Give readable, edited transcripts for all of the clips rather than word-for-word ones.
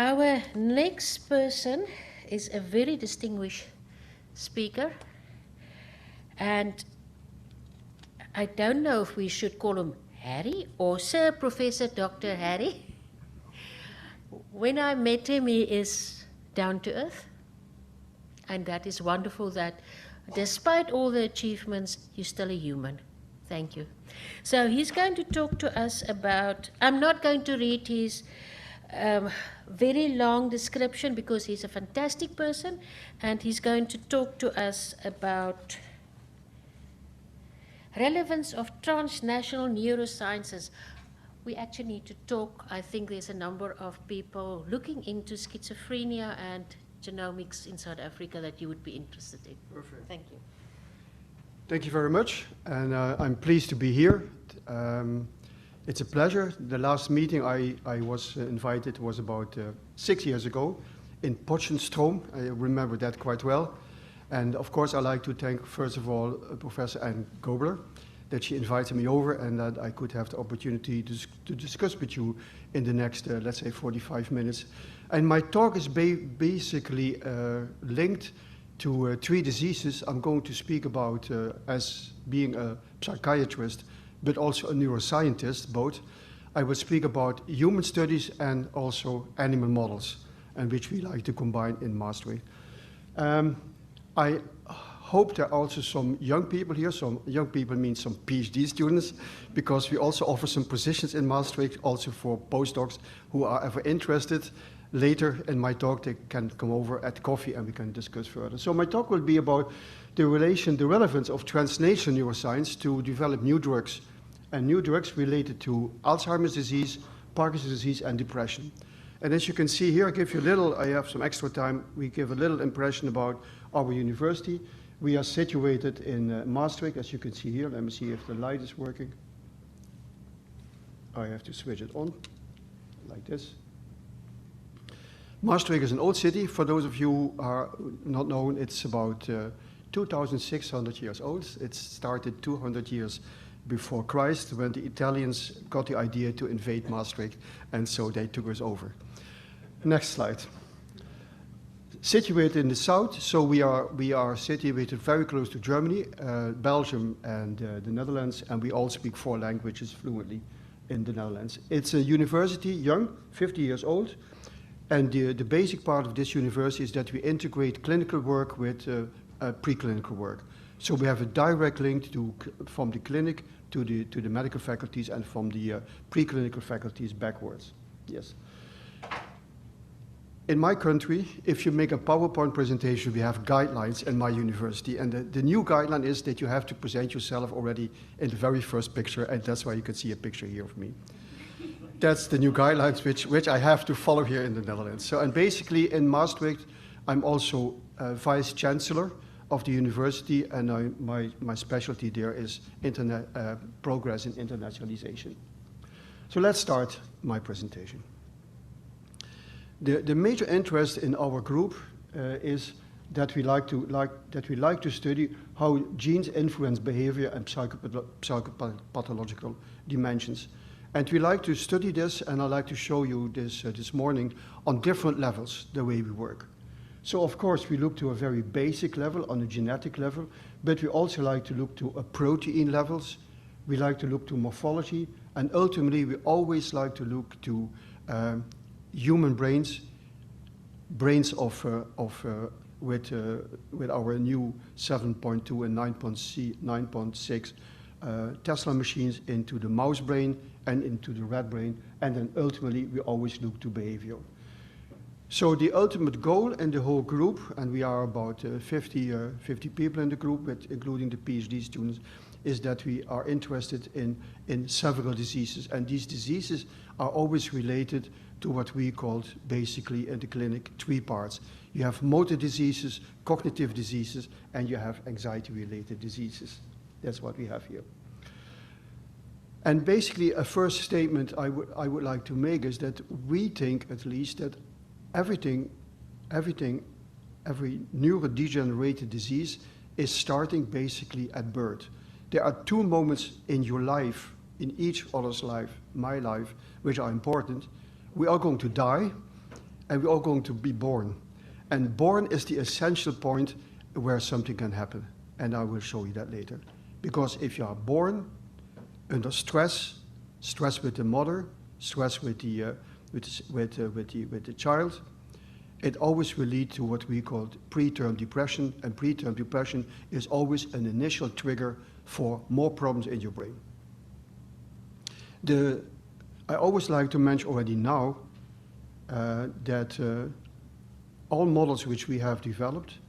Our next person is a very distinguished speaker, and I don't know if we should call him Harry or Sir Professor Dr. Harry. When I met him, he is down to earth, and that is wonderful that despite all the achievements, he's still a human. Thank you. So he's going to talk to us about, I'm not going to read his very long description because he's a fantastic person, and he's going to talk to us about relevance of transnational neurosciences. We actually need to talk. I think there's a number of people looking into schizophrenia and genomics in South Africa that you would be interested in. Perfect. Thank you. Thank you very much, and I'm pleased to be here. It's a pleasure. The last meeting I was invited was about 6 years ago in Potchefstroom. I remember that quite well. And of course, I'd like to thank, first of all, Professor Anne Gobler, that she invited me over and that I could have the opportunity to discuss with you in the next, let's say, 45 minutes. And my talk is basically linked to 3 diseases I'm going to speak about as being a psychiatrist, but also a neuroscientist, both. I will speak about human studies and also animal models, and which we like to combine in Maastricht. I hope there are also some young people here. Some young people means some PhD students, because we also offer some positions in Maastricht, also for postdocs who are ever interested. Later in my talk, they can come over at coffee and we can discuss further. So my talk will be about the relevance of transnational neuroscience to develop new drugs, and new drugs related to Alzheimer's disease, Parkinson's disease, and depression. And as you can see here, I have some extra time, we give a little impression about our university. We are situated in Maastricht, as you can see here. Let me see if the light is working. I have to switch it on, like this. Maastricht is an old city. For those of you who are not known, it's about 2,600 years old. It started 200 years before Christ, when the Italians got the idea to invade Maastricht, and so they took us over. Next slide. Situated in the south, so we are situated very close to Germany, Belgium, and the Netherlands, and we all speak 4 languages fluently in the Netherlands. It's a university, young, 50 years old, and the basic part of this university is that we integrate clinical work with preclinical work. So we have a direct link from the clinic to the medical faculties and from the preclinical faculties backwards. Yes. In my country, if you make a PowerPoint presentation, we have guidelines in my university, and the new guideline is that you have to present yourself already in the very first picture, and that's why you can see a picture here of me. That's the new guidelines which I have to follow here in the Netherlands. So, and basically in Maastricht, I'm also Vice Chancellor of the university, and my specialty there is progress in internationalization. So let's start my presentation. The major interest in our group is that we like to study how genes influence behavior and psychopathological dimensions. And we like to study this, and I'd like to show you this this morning on different levels, the way we work. So of course we look to a very basic level, on a genetic level, but we also like to look to a protein levels. We like to look to morphology, and ultimately we always like to look to human brains with our new 7.2 and 9.6 Tesla machines into the mouse brain and into the rat brain, and then ultimately we always look to behavior. So the ultimate goal in the whole group, and we are about 50 people in the group, including the PhD students, is that we are interested in several diseases, and these diseases are always related to what we called basically in the clinic 3 parts. You have motor diseases, cognitive diseases, and you have anxiety-related diseases. That's what we have here. And basically a first statement I would like to make is that we think at least that every neurodegenerative disease is starting basically at birth. There are 2 moments in your life, in each other's life, my life, which are important. We are going to die, and we're all going to be born. And born is the essential point where something can happen. And I will show you that later. Because if you are born under stress, stress with the mother, stress with the child, it always will lead to what we call preterm depression, and preterm depression is always an initial trigger for more problems in your brain. I always like to mention already now that all models which we have developed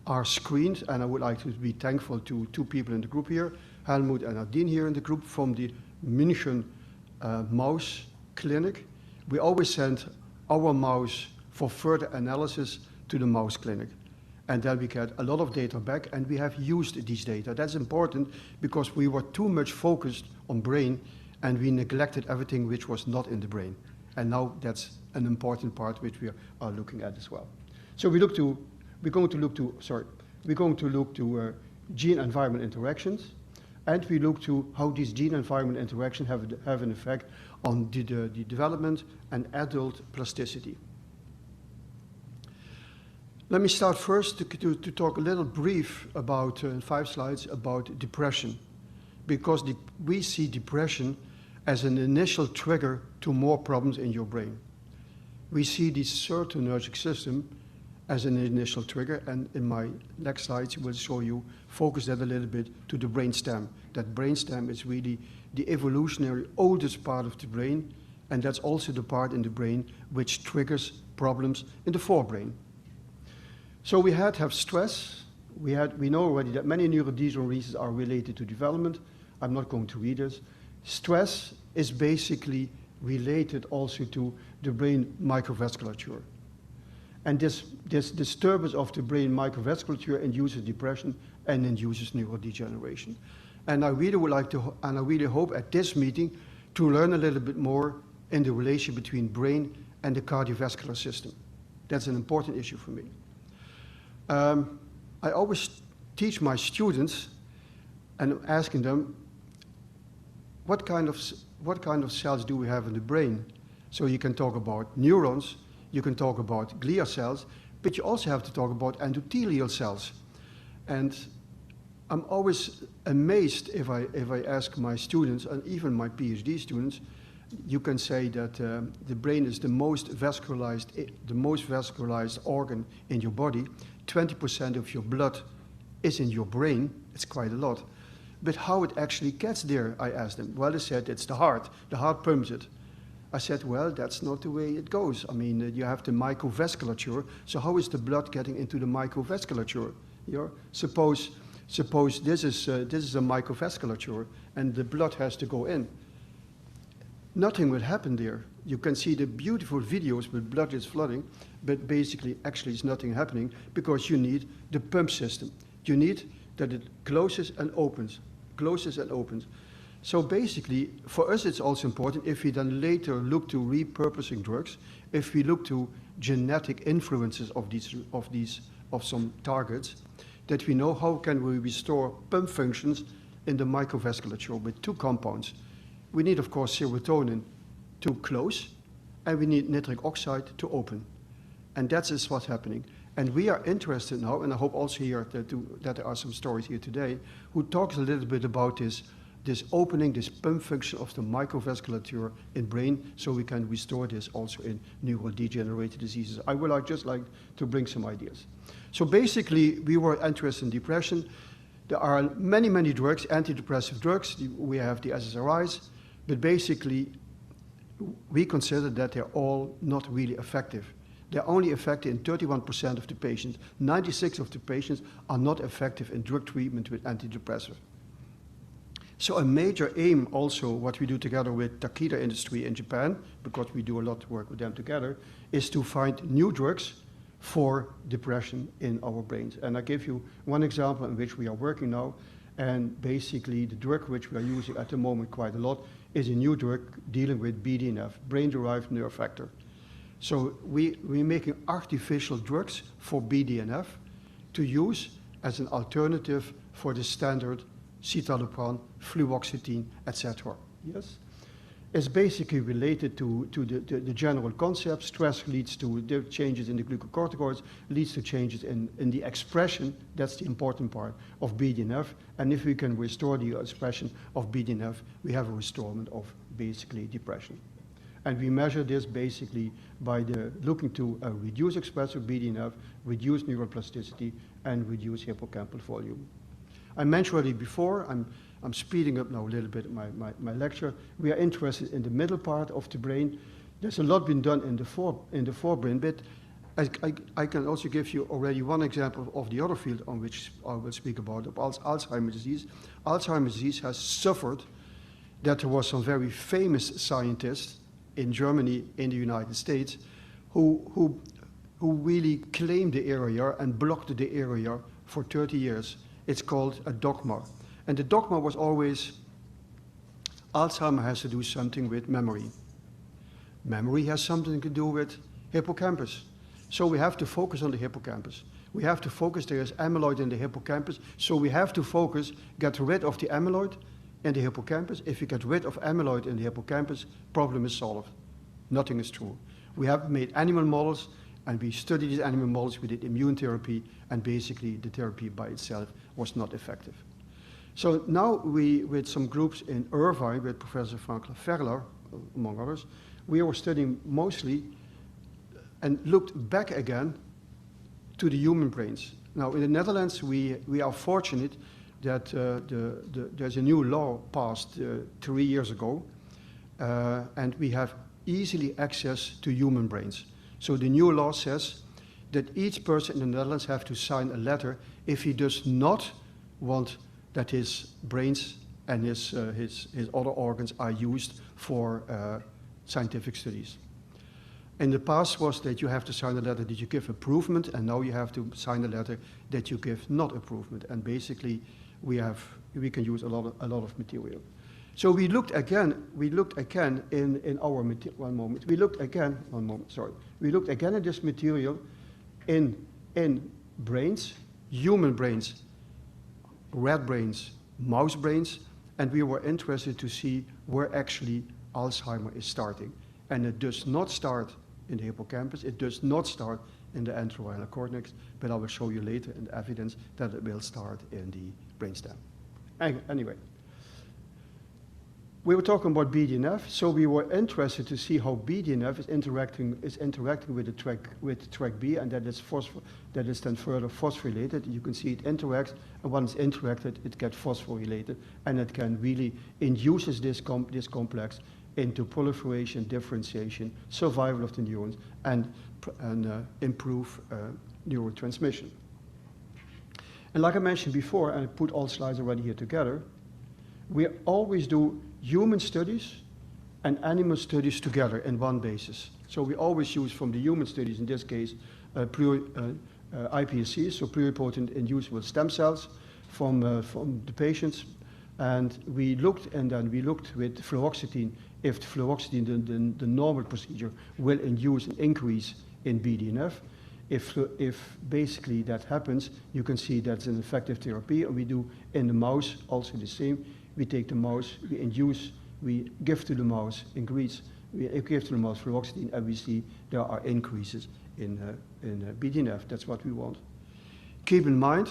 are screened, and I would like to be thankful to two people in the group here, Helmut and Nadine here in the group from the München mouse clinic. We always send our mouse for further analysis to the mouse clinic. And then we get a lot of data back, and we have used these data. That's important because we were too much focused on brain and we neglected everything which was not in the brain. And now that's an important part which we are looking at as well. So we're going to look to gene-environment interactions, and we look to how these gene-environment interactions have an effect on the development and adult plasticity. Let me start first to talk a little brief about, 5 slides, about depression, because we see depression as an initial trigger to more problems in your brain. We see the serotonergic system as an initial trigger, and in my next slides will show you, focus that a little bit to the brainstem. That brainstem is really the evolutionary oldest part of the brain, and that's also the part in the brain which triggers problems in the forebrain. So we have stress. We know already that many neurodegenerations are related to development. I'm not going to read this. Stress is basically related also to the brain microvasculature. And this disturbance of the brain microvasculature induces depression and induces neurodegeneration. And I really would like to, and I really hope at this meeting to learn a little bit more in the relation between brain and the cardiovascular system. That's an important issue for me. I always teach my students and asking them, what kind of cells do we have in the brain? So you can talk about neurons, you can talk about glial cells, but you also have to talk about endothelial cells. And I'm always amazed if I ask my students, and even my PhD students, you can say that the brain is the most vascularized organ in your body. 20% of your blood is in your brain. It's quite a lot. But how it actually gets there, I asked them. Well, they said it's the heart. The heart pumps it. I said, well, that's not the way it goes. I mean, you have the microvasculature. So how is the blood getting into the microvasculature? Suppose this is a microvasculature, and the blood has to go in. Nothing will happen there. You can see the beautiful videos with blood is flooding, but basically, actually, it's nothing happening because you need the pump system. You need that it closes and opens, closes and opens. So basically, for us, it's also important if we then later look to repurposing drugs, if we look to genetic influences of some targets, that we know how can we restore pump functions in the microvasculature with 2 compounds. We need, of course, serotonin to close, and we need nitric oxide to open. And that is what's happening. And we are interested now, and I hope also here that there are some stories here today, who talks a little bit about this opening, this pump function of the microvasculature in brain, so we can restore this also in neurodegenerative diseases. I would just like to bring some ideas. So basically, we were interested in depression. There are many, many drugs, antidepressive drugs. We have the SSRIs, but basically, we consider that they're all not really effective. They're only effective in 31% of the patients. 96% of the patients are not effective in drug treatment with antidepressants. So a major aim also, what we do together with Takeda Industry in Japan, because we do a lot of work with them together, is to find new drugs for depression in our brains. And I give you one example in which we are working now, and basically the drug which we are using at the moment quite a lot is a new drug dealing with BDNF, brain-derived nerve factor. So we're making artificial drugs for BDNF to use as an alternative for the standard citalopram, fluoxetine, etc. Yes? is basically related to the general concept. Stress leads to the changes in the glucocorticoids, leads to changes in the expression, that's the important part, of BDNF. And if we can restore the expression of BDNF, we have a restorement of basically depression. And we measure this basically by looking to a reduced expression of BDNF, reduced neuroplasticity, and reduced hippocampal volume. I mentioned already before, I'm speeding up now a little bit my lecture. We are interested in the middle part of the brain. There's a lot been done in the forebrain bit. I can also give you already one example of the other field on which I will speak about, of Alzheimer's disease. Alzheimer's disease has suffered that there was some very famous scientists in Germany, in the United States, who really claimed the area and blocked the area for 30 years. It's called a dogma. And the dogma was always, Alzheimer has to do something with memory. Memory has something to do with hippocampus. So we have to focus on the hippocampus. We have to focus, there is amyloid in the hippocampus, so we have to focus, get rid of the amyloid in the hippocampus. If you get rid of amyloid in the hippocampus, problem is solved. Nothing is true. We have made animal models, and we studied these animal models, we did immune therapy, and basically the therapy by itself was not effective. So now we, with some groups in Irvine, with Professor Frank Ferler, among others, we were studying mostly and looked back again to the human brains. Now in the Netherlands, we are fortunate that there's a new law passed 3 years ago, and we have easily access to human brains. So the new law says that each person in the Netherlands have to sign a letter if he does not want that his brains and his other organs are used for scientific studies. In the past was that you have to sign a letter that you give improvement, and now you have to sign a letter that you give not improvement. And basically, we can use a lot of material. So we looked again in our material. We looked again at this material in brains, human brains, rat brains, mouse brains, and we were interested to see where actually Alzheimer is starting. And it does not start in the hippocampus, it does not start in the entorhinal cortex, but I will show you later in the evidence that it will start in the brainstem. Anyway, we were talking about BDNF, so we were interested to see how BDNF is interacting with the track B, and that is then further phosphorylated. You can see it interacts, and once it's interacted, it gets phosphorylated, and it can really induces this complex into proliferation, differentiation, survival of the neurons, and improve neurotransmission. And like I mentioned before, and I put all slides already here together, we always do human studies and animal studies together in one basis. So we always use from the human studies, in this case, IPSC, so pluripotent inducible stem cells from the patients. And we looked with fluoxetine, if the fluoxetine, the normal procedure, will induce an increase in BDNF. If basically that happens, you can see that's an effective therapy. And we do in the mouse also the same. We take the mouse, we give to the mouse increase, we give to the mouse fluoxetine, and we see there are increases in BDNF. That's what we want. Keep in mind,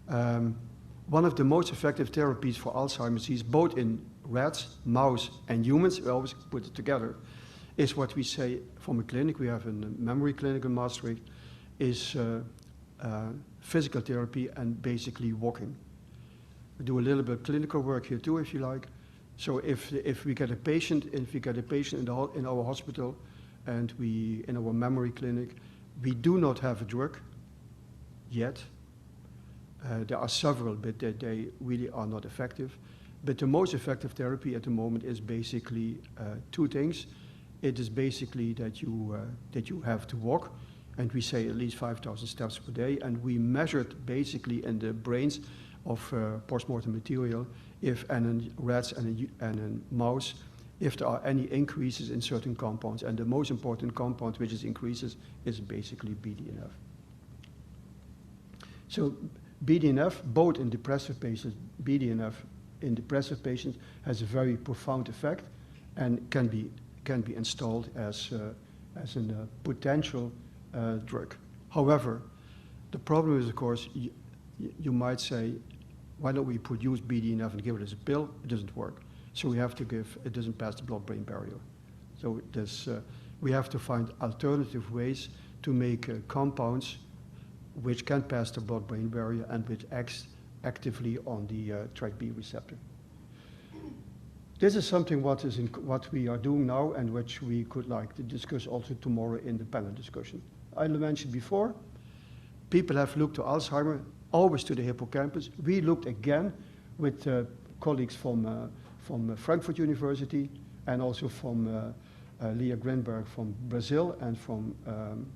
one of the most effective therapies for Alzheimer's disease, both in rats, mouse, and humans, we always put it together, is what we say from a clinic. We have a memory clinic in Maastricht, is physical therapy and basically walking. We do a little bit of clinical work here too, if you like. So if we get a patient, in our hospital, and in our memory clinic, we do not have a drug yet. There are several, but they really are not effective. But the most effective therapy at the moment is basically two things. It is basically that you have to walk, and we say at least 5,000 steps per day, and we measured basically in the brains of postmortem material, if in rats and in mouse, if there are any increases in certain compounds, and the most important compound which is increases is basically BDNF. So BDNF, both in depressive patients, BDNF in depressive patients has a very profound effect, and can be installed as a potential drug. However, the problem is, of course, you might say, why don't we produce BDNF and give it as a pill? It doesn't work. So we have to give, it doesn't pass the blood-brain barrier. So we have to find alternative ways to make compounds which can pass the blood-brain barrier and which acts actively on the TrkB receptor. This is something what we are doing now and which we could like to discuss also tomorrow in the panel discussion. I mentioned before, people have looked to Alzheimer, always to the hippocampus. We looked again with colleagues from Frankfurt University and also from Leah Grinberg from Brazil and from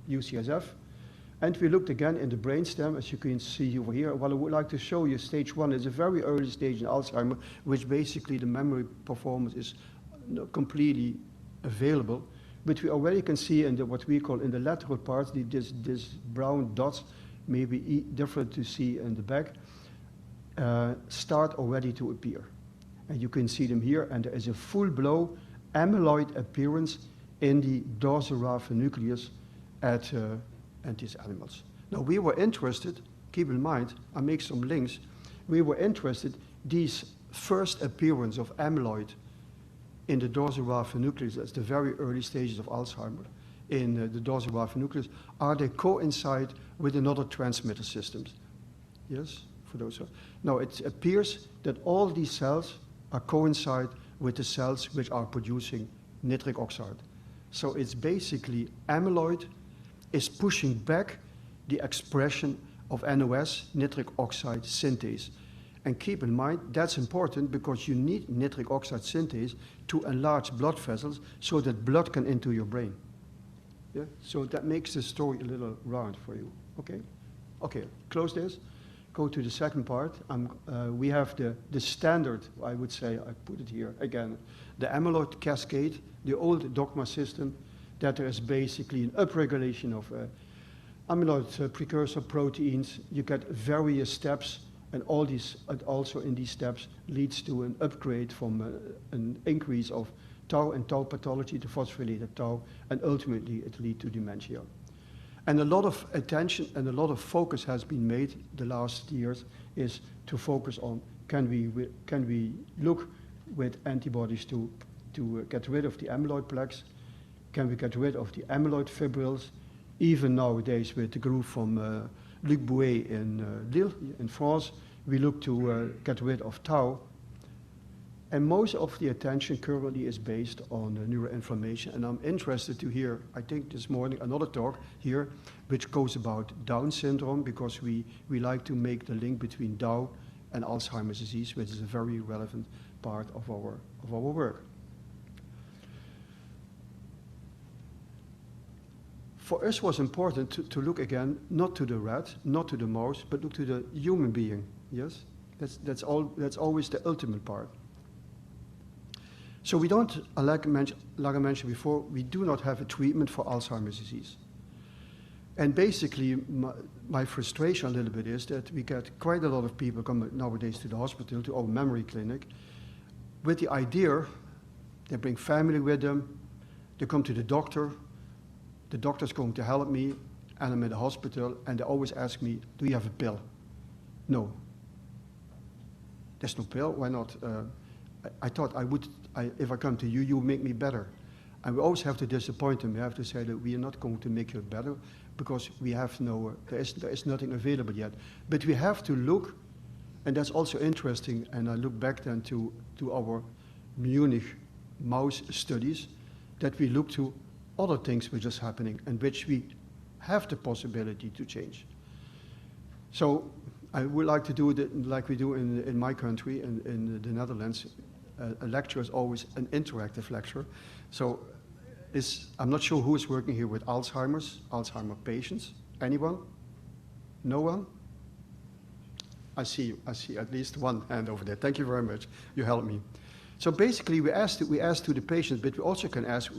UCSF. And we looked again in the brainstem, as you can see over here. What I would like to show you, stage 1 is a very early stage in Alzheimer, which basically the memory performance is completely available. But we already can see in what we call in the lateral parts, this brown dots, maybe different to see in the back, start already to appear. And you can see them here, and there is a full-blown amyloid appearance in the dorsal raphe nucleus at these animals. Now we were interested, keep in mind, I make some links, we were interested, these first appearance of amyloid in the dorsal raphe nucleus, that's the very early stages of Alzheimer, in the dorsal raphe nucleus, are they coincide with another transmitter systems? Yes, for those who... Now it appears that all these cells are coincide with the cells which are producing nitric oxide. So it's basically amyloid is pushing back the expression of NOS, nitric oxide synthase. And keep in mind, that's important because you need nitric oxide synthase to enlarge blood vessels so that blood can into your brain. Yeah? So that makes the story a little round for you. Okay? Okay, close this. Go to the second part. We have the standard, I would say, I put it here again, the amyloid cascade, the old dogma system, that there is basically an upregulation of amyloid precursor proteins. You get various steps, and all these, also in these steps, leads to an upgrade from an increase of tau and tau pathology to phosphorylated tau, and ultimately it leads to dementia. And a lot of attention and a lot of focus has been made the last years is to focus on can we look with antibodies to get rid of the amyloid plaques? Can we get rid of the amyloid fibrils? Even nowadays with the group from Luc Bouet in Lille, in France, we look to get rid of tau. And most of the attention currently is based on neuroinflammation. And I'm interested to hear, I think this morning, another talk here, which goes about Down syndrome, because we like to make the link between Down and Alzheimer's disease, which is a very relevant part of our work. For us, it was important to look again, not to the rat, not to the mouse, but look to the human being. Yes, that's always the ultimate part. So we don't, like I mentioned before, we do not have a treatment for Alzheimer's disease. And basically, my frustration a little bit is that we get quite a lot of people come nowadays to the hospital, to our memory clinic, with the idea, they bring family with them, they come to the doctor's going to help me, and I'm in the hospital, and they always ask me, do you have a pill? No. There's no pill, why not? I thought if I come to you, you make me better. And we always have to disappoint them. We have to say that we are not going to make you better because we have there is nothing available yet. But we have to look, and that's also interesting, and I look back then to our Munich mouse studies, that we look to other things which is happening and which we have the possibility to change. So I would like to do it like we do in my country, in the Netherlands. A lecture is always an interactive lecture. So I'm not sure who is working here with Alzheimer patients. Anyone? No one? I see at least one hand over there. Thank you very much. You helped me. So basically we asked to the patients, but we also can ask,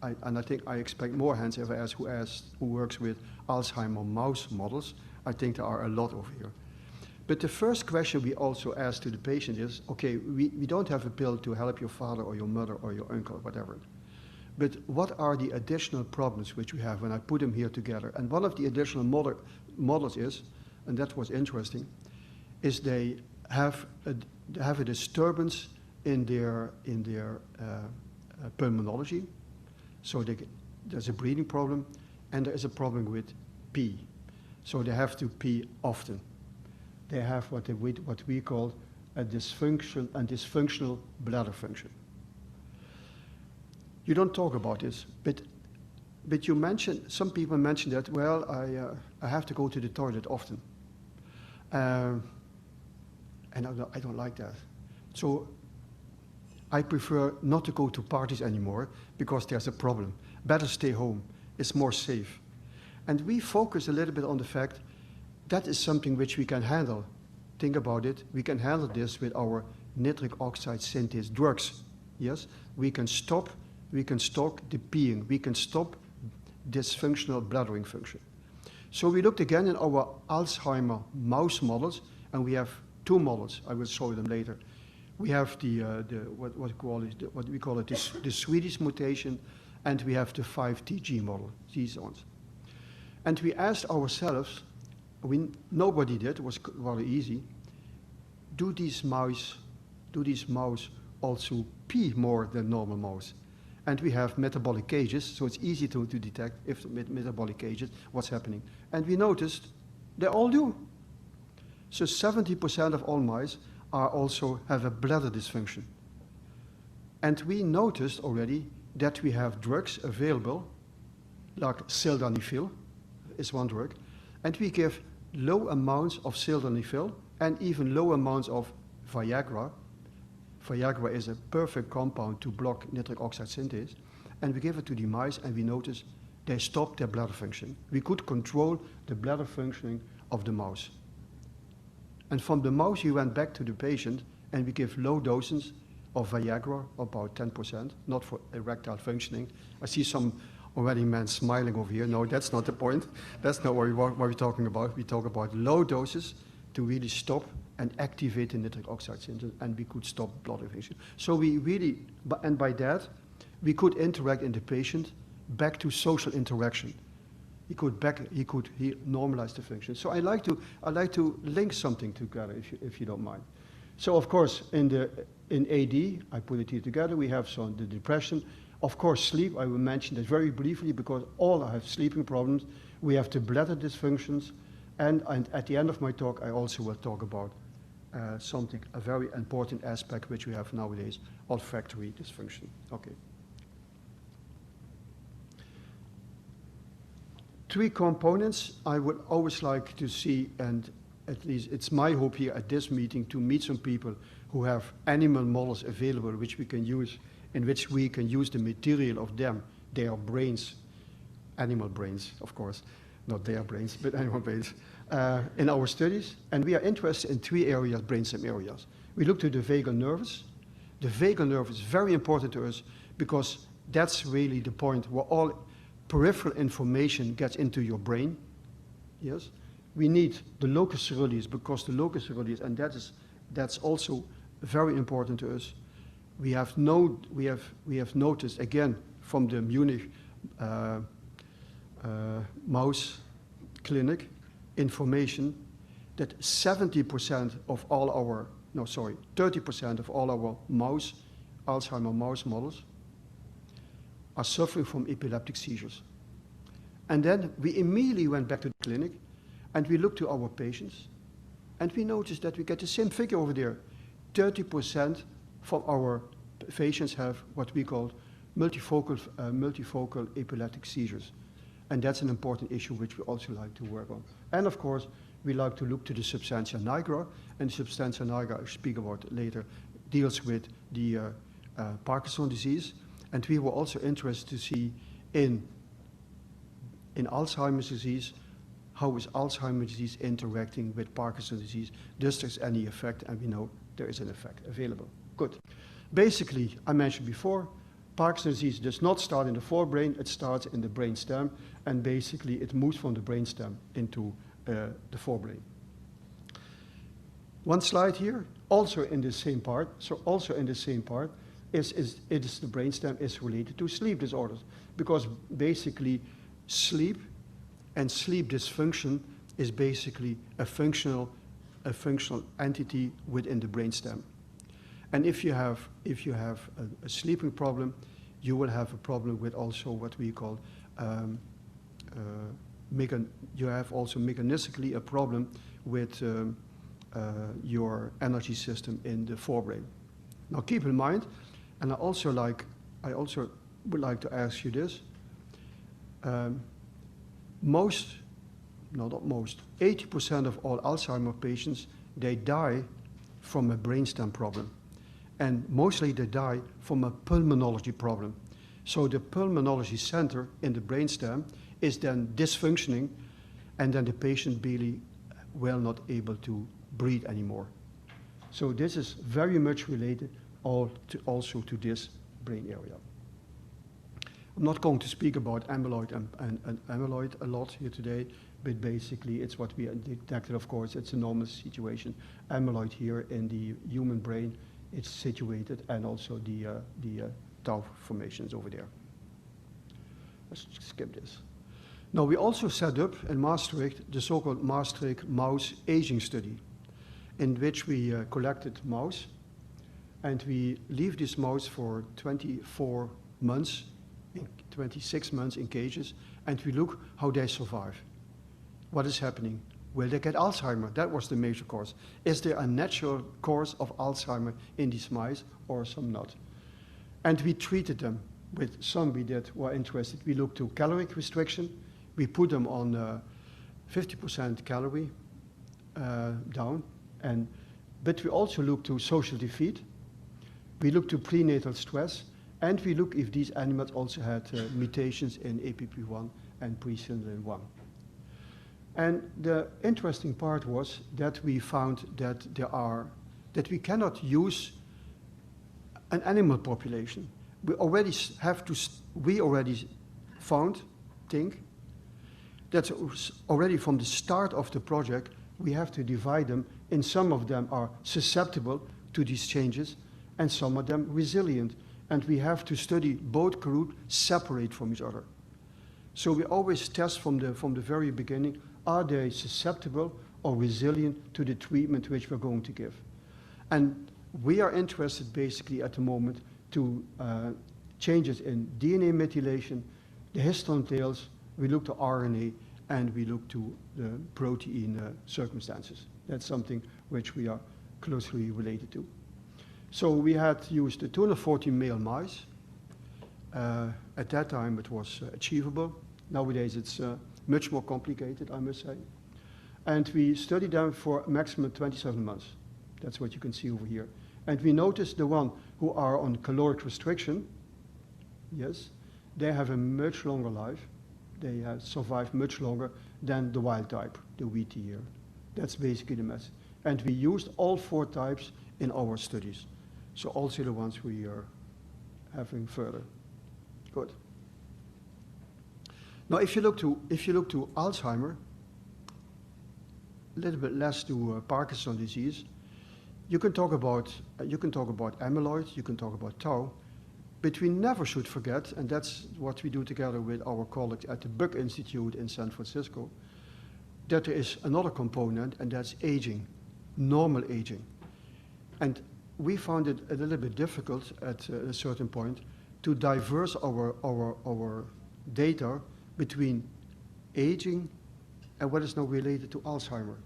and I think I expect more hands if I ask who works with Alzheimer mouse models. I think there are a lot over here. But the first question we also ask to the patient is, okay, we don't have a pill to help your father or your mother or your uncle, whatever. But what are the additional problems which we have when I put them here together? And one of the additional models is, and that was interesting, is they have a disturbance in their pulmonology. So there's a breathing problem, and there is a problem with pee. So they have to pee often. They have what we call a dysfunctional bladder function. You don't talk about this, but you mentioned, some people mention that, well, I have to go to the toilet often. And I don't like that. So I prefer not to go to parties anymore because there's a problem. Better stay home. It's more safe. And we focus a little bit on the fact that is something which we can handle. Think about it. We can handle this with our nitric oxide synthase drugs. Yes, we can stop the peeing. We can stop dysfunctional bladdering function. So we looked again in our Alzheimer mouse models, and we have two models. I will show them later. We have what we call it the Swedish mutation, and we have the 5TG model. These ones. And we asked ourselves, nobody did. It was rather easy. Do these mouse also pee more than normal mouse? And we have metabolic cages, so it's easy to detect if with metabolic cages what's happening. And we noticed they all do. So 70% of all mice also have a bladder dysfunction. And we noticed already that we have drugs available, like sildenafil is one drug, and we give low amounts of sildenafil and even low amounts of Viagra. Viagra is a perfect compound to block nitric oxide synthase, and we give it to the mice, and we notice they stop their bladder function. We could control the bladder functioning of the mouse. And from the mouse, we went back to the patient, and we give low doses of Viagra, about 10%, not for erectile functioning. I see some already men smiling over here. No, that's not the point. That's not what we're talking about. We talk about low doses to really stop and activate the nitric oxide synthase, and we could stop bladder function. So we really, and by that, we could interact in the patient back to social interaction. He normalize the function. So I like to link something together, if you don't mind. So of course, in AD, I put it here together. We have the depression. Of course, sleep. I will mention that very briefly because all have sleeping problems. We have the bladder dysfunctions, and at the end of my talk, I also will talk about a very important aspect which we have nowadays: olfactory dysfunction. Okay. 3 components I would always like to see, and at least it's my hope here at this meeting to meet some people who have animal models available which we can use, in which we can use the material of them, their brains, animal brains, of course, not their brains, but animal brains, in our studies. And we are interested in 3 areas, brainstem areas. We look to the vagal nerves. The vagal nerve is very important to us because that's really the point where all peripheral information gets into your brain. Yes, we need the locus ceruleus because the locus ceruleus, and that's also very important to us. We have noticed again from the Munich mouse clinic information that 30% of all our Alzheimer mouse models are suffering from epileptic seizures. And then we immediately went back to the clinic and we looked to our patients and we noticed that we get the same figure over there. 30% from our patients have what we call multifocal epileptic seizures. And that's an important issue which we also like to work on. And of course, we like to look to the substantia nigra, and the substantia nigra, I'll speak about later, deals with the Parkinson's disease. And we were also interested to see in Alzheimer's disease, how is Alzheimer's disease interacting with Parkinson's disease? Does there any effect? And we know there is an effect available. Good. Basically, I mentioned before, Parkinson's disease does not start in the forebrain, it starts in the brainstem, and basically it moves from the brainstem into the forebrain. One slide here, also in the same part. So also in the same part is the brainstem is related to sleep disorders, because basically sleep and sleep dysfunction is basically a functional entity within the brainstem. And if you have a sleeping problem, you will have a problem with also what we call you have also mechanistically a problem with your energy system in the forebrain. Now keep in mind, and I also would like to ask you this. Most, no not most, 80% of all Alzheimer patients, they die from a brainstem problem. And mostly they die from a pulmonology problem. So the pulmonology center in the brainstem is then dysfunctioning, and then the patient really well not able to breathe anymore. So this is very much related also to this brain area. I'm not going to speak about amyloid and amyloid a lot here today, but basically it's what we detected, of course, it's a normal situation. Amyloid here in the human brain, it's situated, and also the tau formations over there. Let's skip this. Now we also set up in Maastricht the so-called Maastricht mouse aging study, in which we collected mouse, and we leave this mouse for 24 months, 26 months in cages, and we look how they survive. What is happening? Will they get Alzheimer? That was the major cause. Is there a natural course of Alzheimer in these mice, or some not? And we treated them with some we did were interested. We looked to caloric restriction. We put them on 50% calorie down, but we also looked to social defeat. We looked to prenatal stress, and we look if these animals also had mutations in APP1 and presenilin-1. And the interesting part was that we found that that we cannot use an animal population. We already think that already from the start of the project, we have to divide them, and some of them are susceptible to these changes, and some of them resilient. And we have to study both groups separate from each other. So we always test from the very beginning, are they susceptible or resilient to the treatment which we're going to give? And we are interested basically at the moment to changes in DNA methylation, the histone tails, we look to RNA, and we look to the protein circumstances. That's something which we are closely related to. So we had used the 240 male mice. At that time it was achievable. Nowadays it's much more complicated, I must say. And we studied them for a maximum 27 months. That's what you can see over here. And we noticed the one who are on caloric restriction, yes, they have a much longer life. They have survived much longer than the wild type, the VT here. That's basically the message. And we used all 4 types in our studies. So also the ones we are having further. Good. Now, if you look to Alzheimer, a little bit less to Parkinson's disease, you can talk about amyloid, you can talk about tau, but we never should forget, and that's what we do together with our colleagues at the Buck Institute in San Francisco, that there is another component, and that's aging, normal aging. And we found it a little bit difficult at a certain point to diverse our data between aging and what is now related to Alzheimer,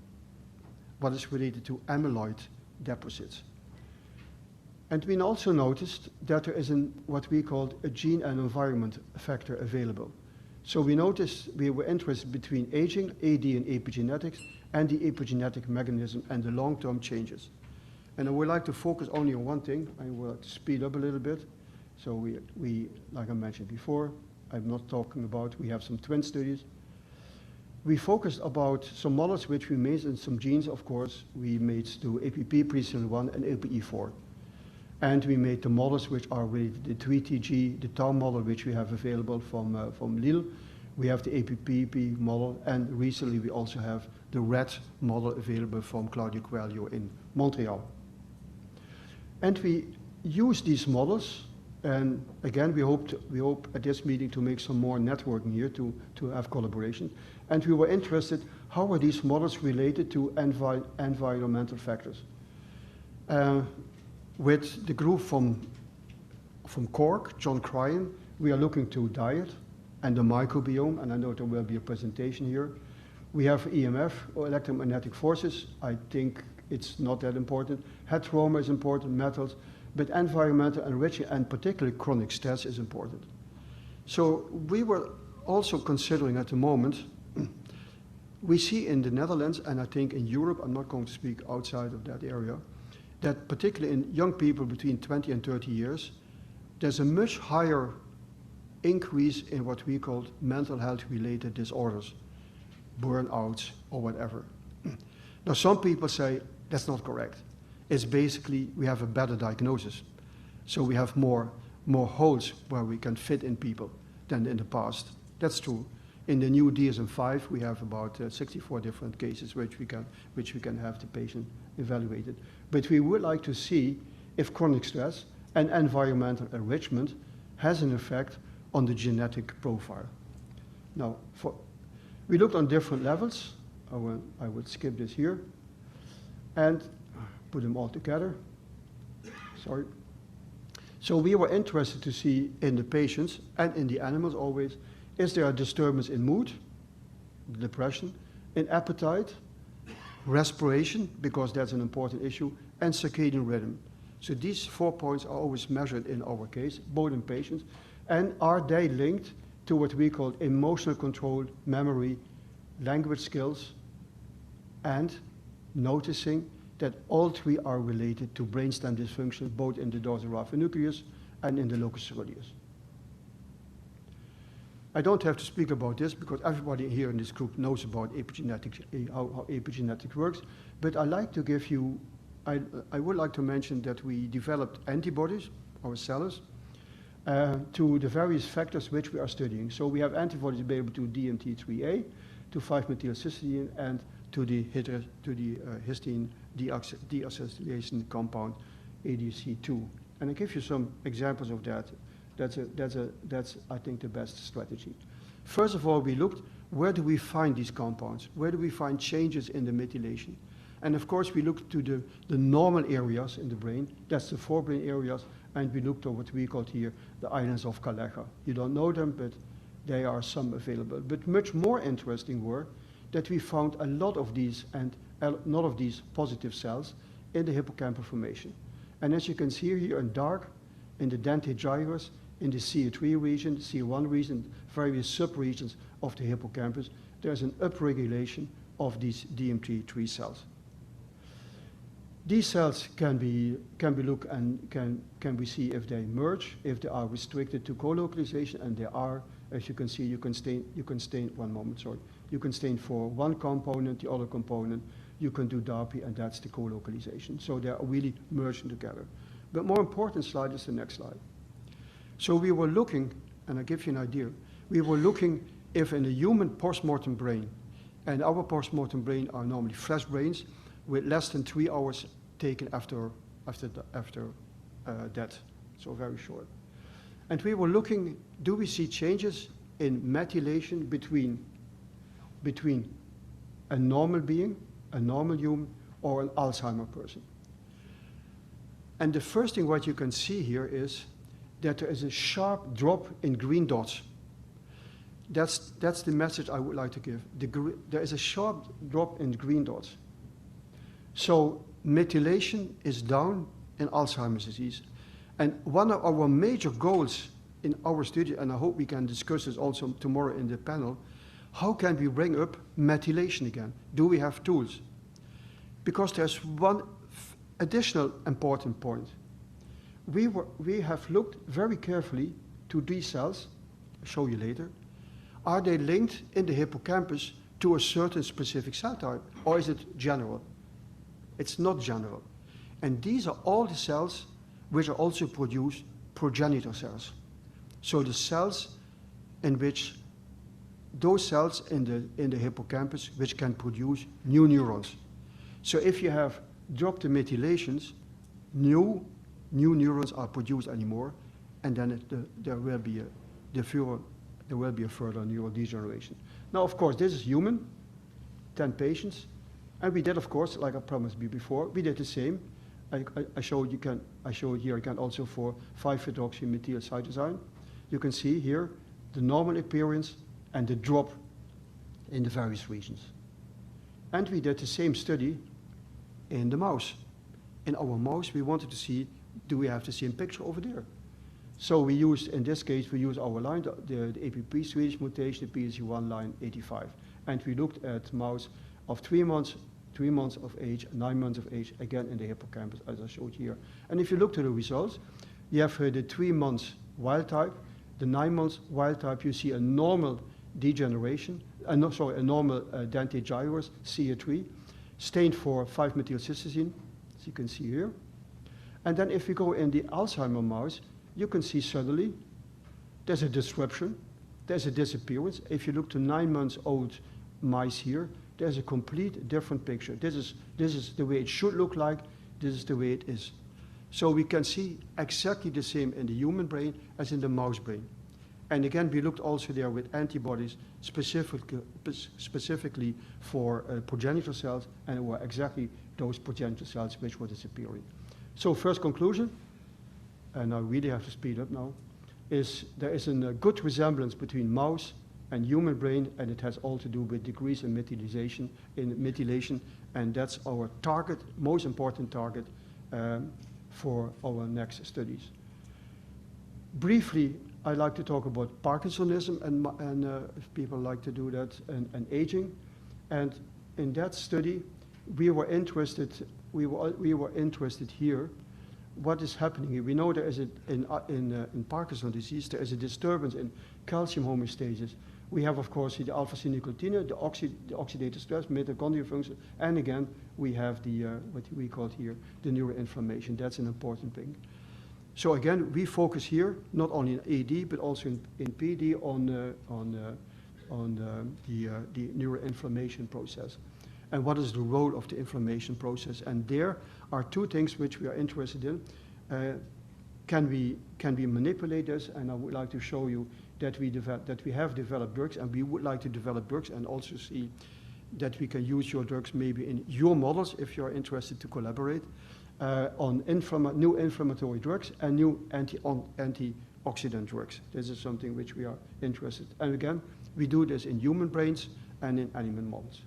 what is related to amyloid deposits. And we also noticed that there is what we called a gene and environment factor available. So we noticed we were interested between aging, AD and epigenetics, and the epigenetic mechanism and the long-term changes. And I would like to focus only on one thing. I would like to speed up a little bit. So we like I mentioned before, I'm not talking about, we have some twin studies. We focused about some models which we made, and some genes, of course, we made to APP, presenilin-1, and APE4. And we made the models which are related, the 3TG, the tau model which we have available from Lille. We have the APP model, and recently we also have the RED model available from Claudio Coelho in Montreal. And we use these models, and again, we hope at this meeting to make some more networking here, to have collaboration. And we were interested, how are these models related to environmental factors? With the group from Cork, John Cryan, we are looking to diet and the microbiome, and I know there will be a presentation here. We have EMF, or electromagnetic forces. I think it's not that important. Head trauma is important, metals, but environmental enrichment and particularly chronic stress is important. So we were also considering at the moment, we see in the Netherlands, and I think in Europe, I'm not going to speak outside of that area, that particularly in young people between 20 and 30 years, there's a much higher increase in what we call mental health related disorders, burnouts or whatever. Now some people say that's not correct. It's basically we have a better diagnosis. So we have more holes where we can fit in people than in the past. That's true. In the new DSM-5 we have about 64 different cases which we can have the patient evaluated. But we would like to see if chronic stress and environmental enrichment has an effect on the genetic profile. Now, we looked on different levels. I would skip this here and put them all together. Sorry. So we were interested to see in the patients and in the animals always, is there a disturbance in mood, depression, in appetite, respiration, because that's an important issue, and circadian rhythm. So these 4 points are always measured in our case, both in patients, and are they linked to what we call emotional control, memory, language skills, and noticing that all three are related to brainstem dysfunction, both in the dorsal raphe nucleus and in the locus coeruleus. I don't have to speak about this because everybody here in this group knows about epigenetics, how epigenetics works, but I like to give you, I would like to mention that we developed antibodies, ourselves, to the various factors which we are studying. So we have antibodies available to DMT3A, to 5-methylcysteine, and to the histone deacetylation compound ADC2. And I give you some examples of that. That's I think the best strategy. First of all, we looked, where do we find these compounds? Where do we find changes in the methylation? And of course, we looked to the normal areas in the brain. That's the forebrain areas. And we looked at what we called here the islands of Calleja. You don't know them, but there are some available. But much more interesting were that we found a lot of these and a lot of these positive cells in the hippocampal formation. And as you can see here in dark, in the dentate gyrus, in the CA3 region, CA1 region, various subregions of the hippocampus, there's an upregulation of these DMT3 cells. These cells can be looked and can we see if they merge, if they are restricted to co-localization, and they are. As you can see, you can stain 1 moment, sorry. You can stain for one component, the other component. You can do DARPI, and that's the co-localization. So they are really merging together. But more important slide is the next slide. So we were looking, and I give you an idea, we were looking if in a human postmortem brain, and our postmortem brain are normally fresh brains with less than 3 hours taken after death, so very short. And we were looking, do we see changes in methylation between a normal being, a normal human, or an Alzheimer person? And the first thing what you can see here is that there is a sharp drop in green dots. That's the message I would like to give. There is a sharp drop in green dots. So methylation is down in Alzheimer's disease. And one of our major goals in our study, and I hope we can discuss this also tomorrow in the panel, how can we bring up methylation again? Do we have tools? Because there's one additional important point. We have looked very carefully to these cells, I'll show you later. Are they linked in the hippocampus to a certain specific cell type, or is it general? It's not general. And these are all the cells which are also produce progenitor cells. So the cells in which those cells in the hippocampus which can produce new neurons. So if you have dropped the methylations, new neurons are produced anymore, and then there will be a further neural degeneration. Now, of course, this is human, 10 patients, and we did, of course, like I promised you before, we did the same. I showed here again also for 5-hydroxymethylcytosine. You can see here the normal appearance and the drop in the various regions. And we did the same study in the mouse. In our mouse, we wanted to see, do we have the same picture over there? So we used, in this case, we used our line, the APP Swedish mutation, the PSC1 line 85. And we looked at mouse of 3 months of age, 9 months of age, again in the hippocampus, as I showed here. And if you look to the results, you have the 3 months wild type, the 9 months wild type, you see a normal degeneration, a normal dentate gyrus, CA3, stained for 5-methylcysteine, as you can see here. And then if we go in the Alzheimer mouse, you can see suddenly there's a disruption, there's a disappearance. If you look to 9 months old mice here, there's a complete different picture. This is the way it should look like, this is the way it is. So we can see exactly the same in the human brain as in the mouse brain. And again, we looked also there with antibodies specifically for progenitor cells, and it were exactly those progenitor cells which were disappearing. So first conclusion, and I really have to speed up now, is there is a good resemblance between mouse and human brain, and it has all to do with degrees in methylation, and that's our target, most important target for our next studies. Briefly, I'd like to talk about Parkinsonism, and if people like to do that, and aging. And in that study, we were interested here. What is happening here? We know there is in Parkinson's disease, there is a disturbance in calcium homeostasis. We have, of course, the alpha-synuclein, the oxidative stress, mitochondrial function, and again, we have the what we call here the neuroinflammation. That's an important thing. So again, we focus here not only in AD but also in PD on the neuroinflammation process, and what is the role of the inflammation process. And there are two things which we are interested in. Can we manipulate this? And I would like to show you that we have developed drugs, and we would like to develop drugs and also see that we can use your drugs maybe in your models if you're interested to collaborate on new inflammatory drugs and new antioxidant drugs. This is something which we are interested in. And again, we do this in human brains and in animal models.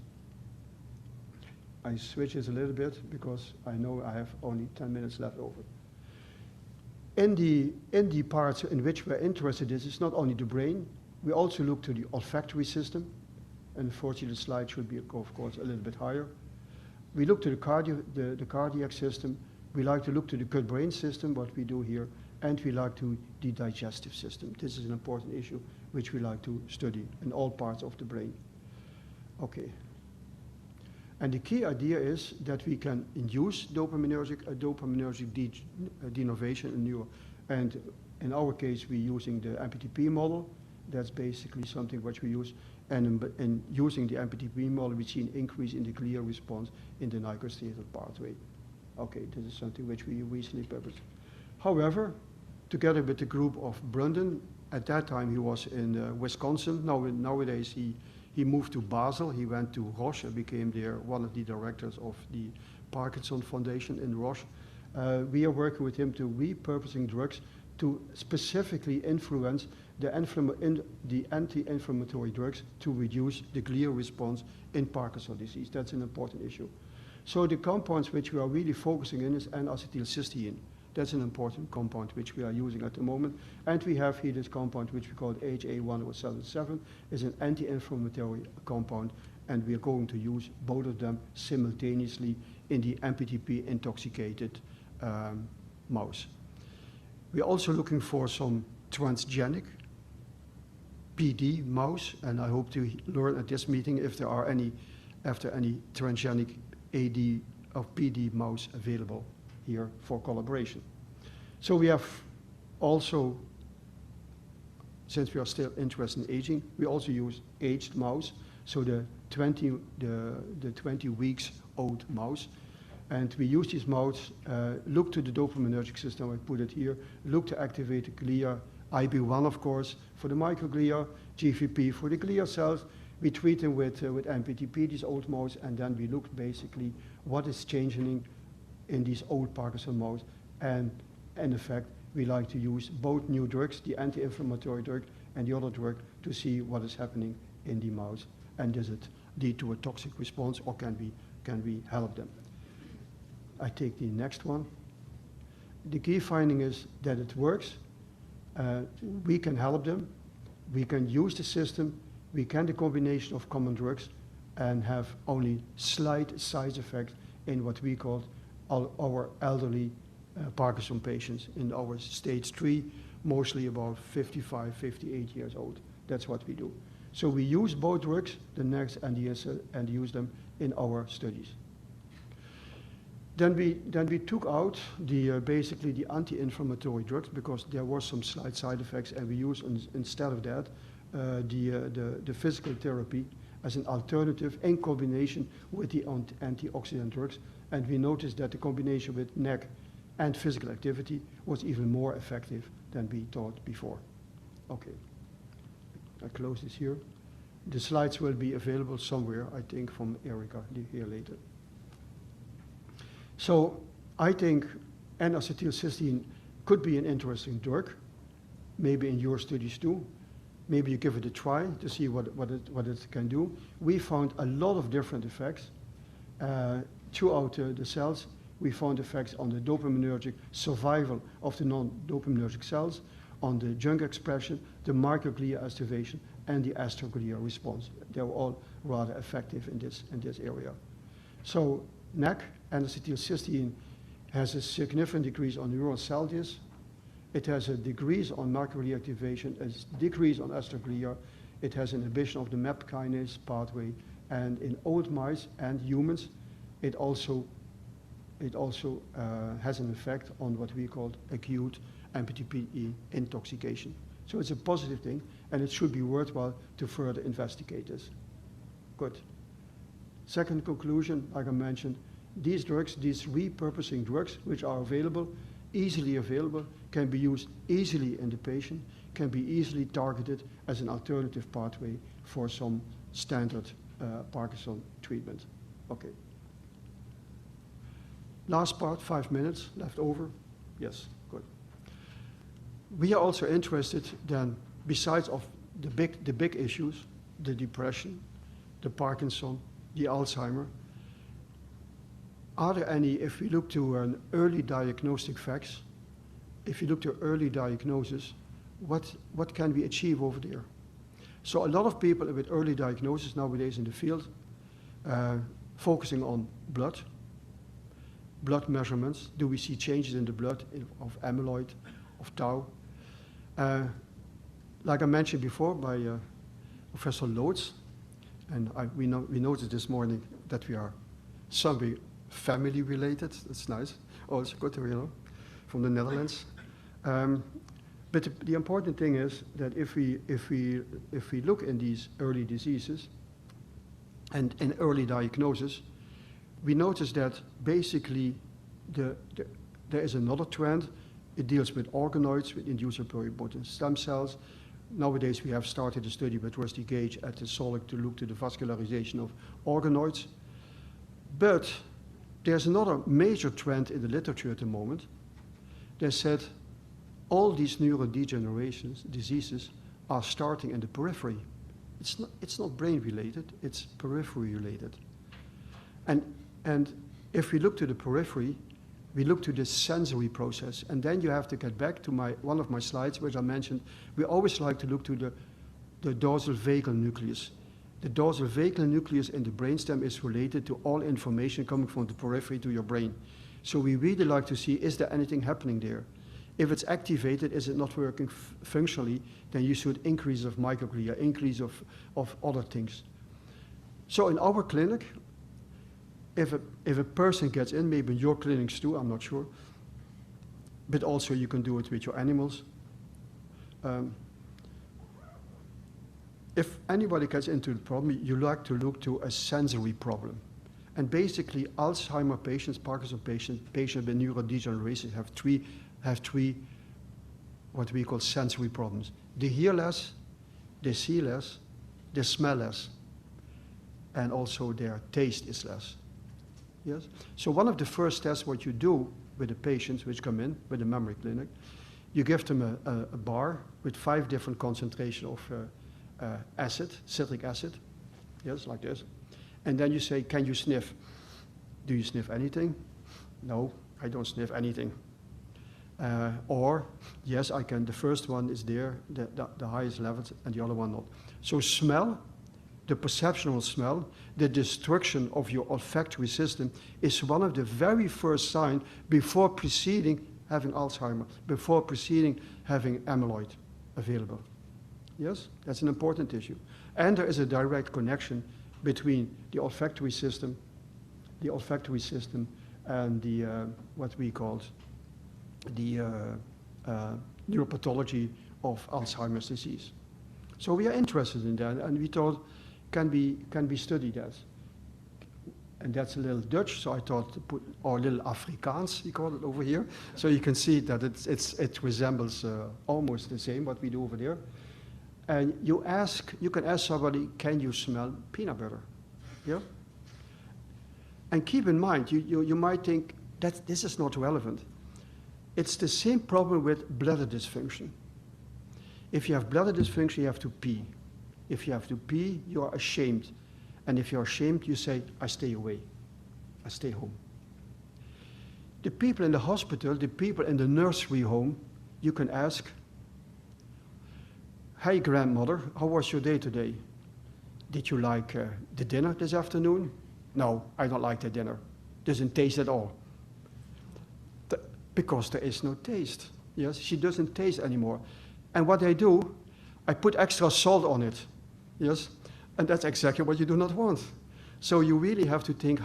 I switch this a little bit because I know I have only 10 minutes left over. In the parts in which we're interested in, it's not only the brain, we also look to the olfactory system. Unfortunately, the slide should be, of course, a little bit higher. We look to the cardiac system. We like to look to the gut-brain system, what we do here, and we like to the digestive system. This is an important issue which we like to study in all parts of the brain. Okay. And the key idea is that we can induce dopaminergic denervation in neural. And in our case, we're using the MPTP model. That's basically something which we use. And in using the MPTP model, we see an increase in the glia response in the nigrostriatal pathway. Okay, this is something which we recently published. However, together with the group of Brunden, at that time he was in Wisconsin. Nowadays he moved to Basel. He went to Roche and became one of the directors of the Parkinson Foundation in Roche. We are working with him to repurposing drugs to specifically influence the anti-inflammatory drugs to reduce the glia response in Parkinson's disease. That's an important issue. So the compounds which we are really focusing in is N-acetylcysteine. That's an important compound which we are using at the moment. And we have here this compound which we call HA1077. It's an anti-inflammatory compound, and we are going to use both of them simultaneously in the MPTP intoxicated mouse. We're also looking for some transgenic PD mouse, and I hope to learn at this meeting if there are any transgenic AD of PD mouse available here for collaboration. So we have also since we are still interested in aging, we also use aged mouse, so the 20 weeks old mouse. And we use this mouse, look to the dopaminergic system, I put it here, look to activate the glia, IB1 of course, for the microglia, GFP for the glia cells. We treat them with MPTP, these old mouse, and then we look basically what is changing in these old Parkinson mouse. And in effect, we like to use both new drugs, the anti-inflammatory drug and the other drug, to see what is happening in the mouse. And does it lead to a toxic response, or can we help them? I take the next one. The key finding is that it works. We can help them. We can use the system. We can the combination of common drugs and have only slight side effects in what we call our elderly Parkinson patients in our stage 3, mostly about 55, 58 years old. That's what we do. So we use both drugs, the NEX and the ESL, and use them in our studies. Then we took out the basically the anti-inflammatory drugs, because there was some slight side effects, and we used instead of that the physical therapy as an alternative in combination with the antioxidant drugs. And we noticed that the combination with NEC and physical activity was even more effective than we thought before. Okay, I close this here. The slides will be available somewhere, I think, from Erica here later. So I think N-acetylcysteine could be an interesting drug, maybe in your studies too. Maybe you give it a try to see what it can do. We found a lot of different effects throughout the cells. We found effects on the dopaminergic survival of the non-dopaminergic cells, on the JNK expression, the microglia activation, and the astroglia response. They were all rather effective in this area. So NAC, N-acetylcysteine, has a significant decrease on neural cell death. It has a decrease on microglia activation, a decrease on astroglia. It has inhibition of the MAP kinase pathway, and in old mice and humans, it also has an effect on what we call acute MPTPE intoxication. So it's a positive thing, and it should be worthwhile to further investigate this. Good. Second conclusion, like I mentioned, these drugs, these repurposing drugs, which are available, easily available, can be used easily in the patient, can be easily targeted as an alternative pathway for some standard Parkinson treatment. Okay. Last part, 5 minutes left over. Yes, good. We are also interested then, besides of the big issues, the depression, the Parkinson, the Alzheimer, are there any, if we look to an early diagnostic facts, if you look to early diagnosis, what can we achieve over there? So a lot of people with early diagnosis nowadays in the field, focusing on blood measurements. Do we see changes in the blood of amyloid, of tau? Like I mentioned before by Professor Loods, and we noticed this morning that we are somehow family related. That's nice. Oh, it's good to hear, from the Netherlands. But the important thing is that if we look in these early diseases and in early diagnosis, we notice that basically there is another trend. It deals with organoids, with inducer pluripotent stem cells. Nowadays we have started a study with Rusty Gage at the Solid to look to the vascularization of organoids. But there's another major trend in the literature at the moment. They said all these neurodegeneration diseases are starting in the periphery. It's not brain related, it's periphery related. And if we look to the periphery, we look to this sensory process, and then you have to get back to one of my slides, which I mentioned. We always like to look to the dorsal vagal nucleus. The dorsal vagal nucleus in the brainstem is related to all information coming from the periphery to your brain. So we really like to see, is there anything happening there? If it's activated, is it not working functionally, then you should increase of microglia, increase of other things. So in our clinic, if a person gets in, maybe in your clinics too, I'm not sure, but also you can do it with your animals. if anybody gets into the problem, you like to look to a sensory problem. And basically, Alzheimer patients, Parkinson patients with neurodegeneration have three what we call sensory problems. They hear less, they see less, they smell less, and also their taste is less. Yes? So one of the first tests what you do with the patients which come in with the memory clinic, you give them a bar with 5 different concentrations of acid, citric acid, yes, like this. And then you say, can you sniff? Do you sniff anything? No, I don't sniff anything. Or, yes, I can, the first one is there, the highest levels, and the other one not. So smell, the perceptual smell, the destruction of your olfactory system is one of the very first signs before preceding having Alzheimer, before preceding having amyloid available. Yes, that's an important issue. And there is a direct connection between the olfactory system and the, what we call the neuropathology of Alzheimer's disease. So we are interested in that, and we thought, can we study that? And that's a little Dutch, so I thought to put, or a little Afrikaans, we call it over here. So you can see that it resembles almost the same what we do over there. And you can ask somebody, can you smell peanut butter? Yeah? And keep in mind, you might think that this is not relevant. It's the same problem with bladder dysfunction. If you have bladder dysfunction, you have to pee. If you have to pee, you are ashamed. And if you're ashamed, you say, I stay away. I stay home. The people in the hospital, the people in the nursery home, you can ask, hey, grandmother, how was your day today? Did you like the dinner this afternoon? No, I don't like the dinner. Doesn't taste at all. Because there is no taste. Yes, she doesn't taste anymore. And what I do, I put extra salt on it. Yes, and that's exactly what you do not want. So you really have to think,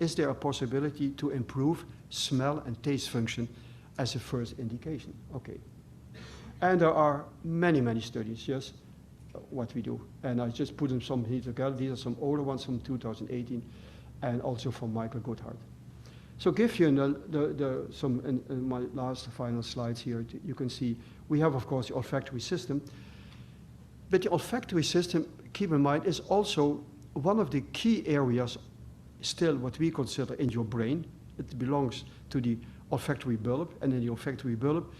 is there a possibility to improve smell and taste function as a first indication? Okay. And there are many, many studies, yes, what we do. And I just put them some here together. These are some older ones from 2018 and also from Michael Goodhart. So give you in my last final slides here, you can see we have, of course, the olfactory system. But the olfactory system, keep in mind, is also one of the key areas still what we consider in your brain. It belongs to the olfactory bulb, and in the olfactory bulb,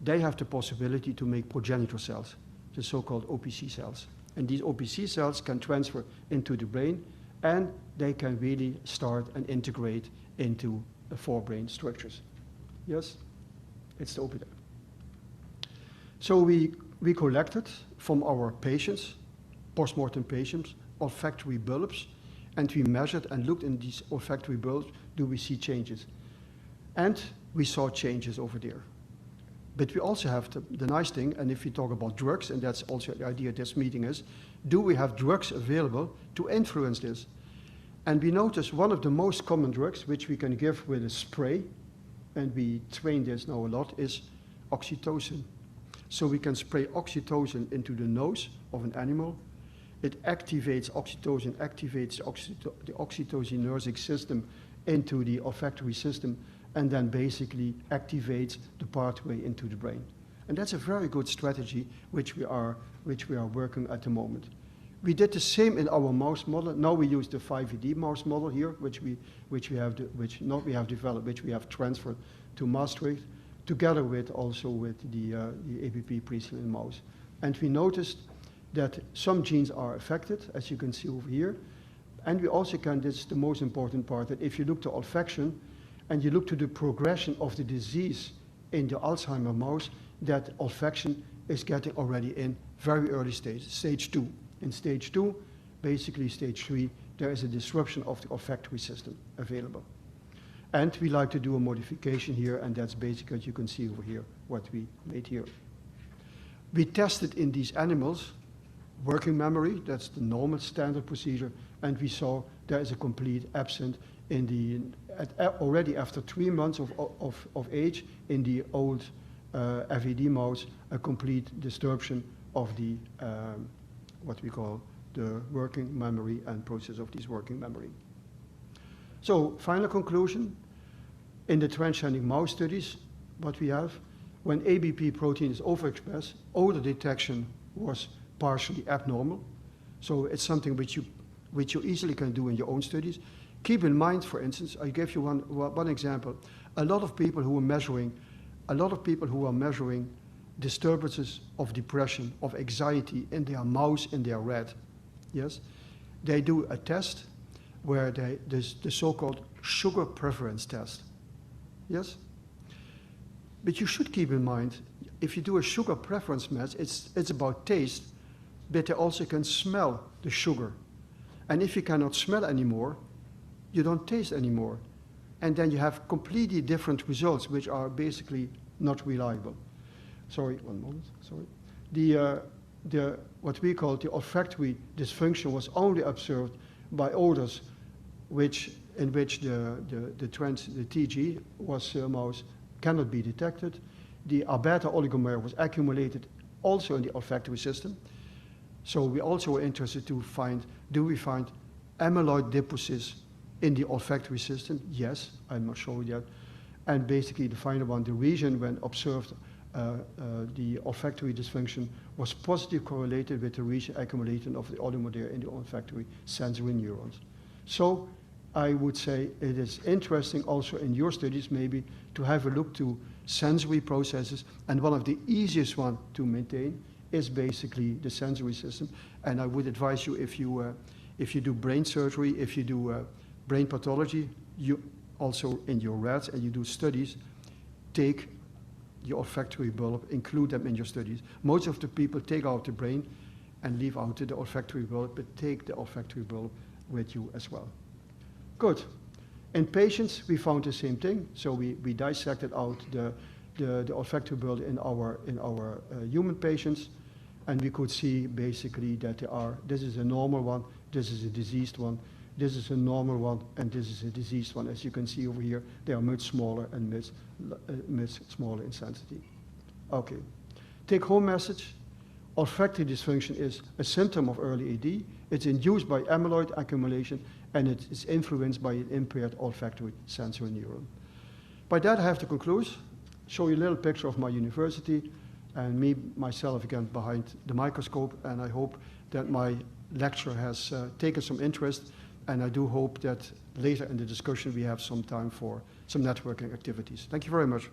they have the possibility to make progenitor cells, the so-called OPC cells. And these OPC cells can transfer into the brain, and they can really start and integrate into the forebrain structures. Yes? It's the OPC. So we collected from our patients, post-mortem patients, olfactory bulbs, and we measured and looked in these olfactory bulbs, do we see changes? And we saw changes over there. But we also have the nice thing, and if we talk about drugs, and that's also the idea of this meeting is, do we have drugs available to influence this? And we noticed one of the most common drugs, which we can give with a spray, and we train this now a lot, is oxytocin. So we can spray oxytocin into the nose of an animal. It activates oxytocin, activates the oxytocinergic system into the olfactory system, and then basically activates the pathway into the brain. And that's a very good strategy which we are working at the moment. We did the same in our mouse model. Now we use the 5ED mouse model here, which we have developed, which we have transferred to Maastricht, together with the APP preselin mouse. And we noticed that some genes are affected, as you can see over here. And we also can, this is the most important part, that if you look to olfaction and you look to the progression of the disease in the Alzheimer mouse, that olfaction is getting already in very early stage 2. In stage 2, basically stage 3, there is a disruption of the olfactory system available. And we like to do a modification here, and that's basically what you can see over here, what we made here. We tested in these animals working memory, that's the normal standard procedure, and we saw there is a complete absence already after 3 months of age in the old FED mouse, a complete disruption of the what we call the working memory and process of this working memory. So, final conclusion, in the transgenic mouse studies, what we have, when ABP protein is overexpressed, odor detection was partially abnormal. So it's something which you easily can do in your own studies. Keep in mind, for instance, I give you one example. A lot of people who are measuring disturbances of depression, of anxiety in their mouse, in their rat, yes, they do a test where the so-called sugar preference test, yes. But you should keep in mind, if you do a sugar preference match, it's about taste, but they also can smell the sugar. And if you cannot smell anymore, you don't taste anymore. And then you have completely different results, which are basically not reliable. Sorry, one moment, sorry. What we call the olfactory dysfunction was only observed by odors in which the TG was mouse cannot be detected. The A-beta oligomer was accumulated also in the olfactory system. So we also were interested to find, do we find amyloid deposits in the olfactory system? Yes, I'm not sure yet. And basically the final one, the region when observed the olfactory dysfunction was positively correlated with the region accumulation of the oligomer in the olfactory sensory neurons. So I would say it is interesting also in your studies maybe to have a look to sensory processes, and one of the easiest one to maintain is basically the sensory system. And I would advise you, if you do brain surgery, if you do brain pathology, you also in your rats and you do studies, take the olfactory bulb, include them in your studies. Most of the people take out the brain and leave out the olfactory bulb, but take the olfactory bulb with you as well. Good. In patients, we found the same thing. So we dissected out the olfactory bulb in our human patients, and we could see basically that this is a normal one, this is a diseased one, this is a normal one, and this is a diseased one. As you can see over here, they are much smaller and much smaller in sensitivity. Okay. Take home message. Olfactory dysfunction is a symptom of early AD. It's induced by amyloid accumulation, and it is influenced by an impaired olfactory sensory neuron. By that, I have to conclude, show you a little picture of my university, and myself again behind the microscope, and I hope that my lecture has taken some interest, and I do hope that later in the discussion we have some time for some networking activities. Thank you very much.